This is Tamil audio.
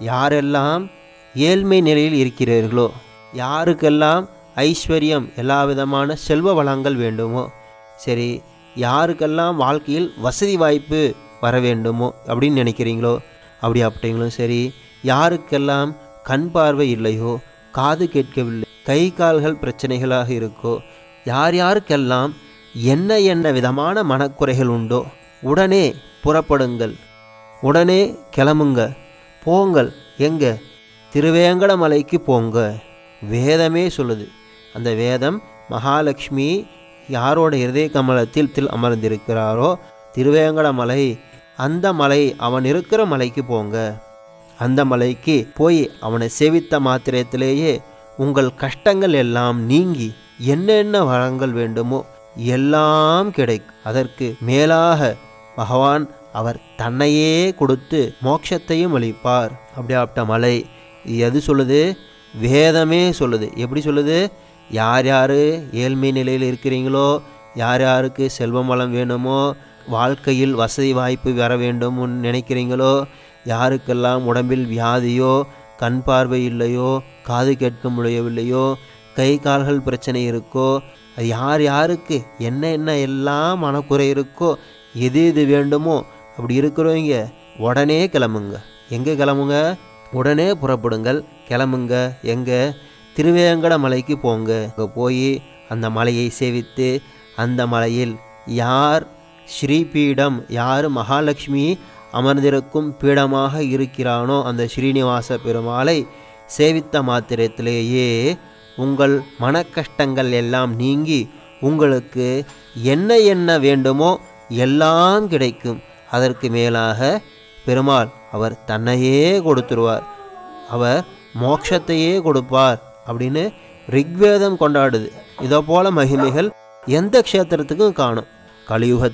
யாரெல்லாம் ஏழ்மை நிலையில் இருக்கிறீர்களோ, யாருக்கெல்லாம் ஐஸ்வர்யம் எல்லா விதமான செல்வ வளங்கள் வேண்டுமோ, சரி யாருக்கெல்லாம் வாழ்க்கையில் வசதி வாய்ப்பு வர வேண்டுமோ அப்படின்னு நினைக்கிறீங்களோ, அப்படிங்களும் சரி, யாருக்கெல்லாம் கண் பார்வை இல்லையோ, காது கேட்கவில்லை, கை கால்கள் பிரச்சனைகளாக இருக்கோ, யார் யாருக்கெல்லாம் என்ன விதமான மனக்குறைகள் உண்டோ, உடனே புறப்படுங்கள், உடனே கிளம்புங்க, போங்கள். எங்க? திருவேங்கடமலைக்கு போங்க. வேதமே சொல்லுது. அந்த வேதம் மகாலட்சுமி யாரோட இருதய கமலத்தில் அமர்ந்திருக்கிறாரோ திருவேங்கடமலை, அந்த மலை, அவன் இருக்கிற மலைக்கு போங்க. அந்த மலைக்கு போய் அவனை சேவித்த மாத்திரத்திலேயே உங்கள் கஷ்டங்கள் எல்லாம் நீங்கி என்னென்ன வளங்கள் வேண்டுமோ எல்லாம் கிடைக்கும். அதற்கு மேலாக பகவான் அவர் தன்னையே கொடுத்து மோட்சத்தையும் அளிப்பார். அப்படியாப்பட்ட மலை எது சொல்லுது? வேதமே சொல்லுது. எப்படி சொல்லுது? யார் யார் ஏழ்மை நிலையில் இருக்கிறீங்களோ, யார் யாருக்கு செல்வம் வளம் வேணுமோ, வாழ்க்கையில் வசதி வாய்ப்பு வர வேண்டும்னு நினைக்கிறீங்களோ, யாருக்கெல்லாம் உடம்பில் வியாதியோ, கண் பார்வை இல்லையோ, காது கேட்க முடியவில்லையோ, கை கால்கள் பிரச்சனை இருக்கோ, அது யார் யாருக்கு என்ன எல்லாம் மனக்குறை இருக்கோ, எது வேண்டுமோ அப்படி இருக்கிறவங்க உடனே கிளம்புங்க. எங்கே கிளம்புங்க? உடனே புறப்படுங்கள், கிளம்புங்க. எங்கே? திருவேங்கட மலைக்கு போங்க. அங்கே போய் அந்த மலையை சேவித்து, அந்த மலையில் யார் ஸ்ரீபீடம், யார் மகாலட்சுமி அமர்ந்திருக்கும் பீடமாக இருக்கிறானோ அந்த ஸ்ரீனிவாச பெருமாளை சேவித்த மாத்திரத்திலேயே உங்கள் மனக்கஷ்டங்கள் எல்லாம் நீங்கி உங்களுக்கு என்ன வேண்டுமோ எல்லாம் கிடைக்கும். அதற்கு மேலாக பெருமாள் அவர் தன்னையே கொடுத்துருவார், அவர் மோட்சத்தையே கொடுப்பார் அப்படின்னு ரிக்வேதம் கொண்டாடுது. இதை போல மகிமைகள் எந்த க்ஷேத்திரத்துக்கும் காணும். கலியுக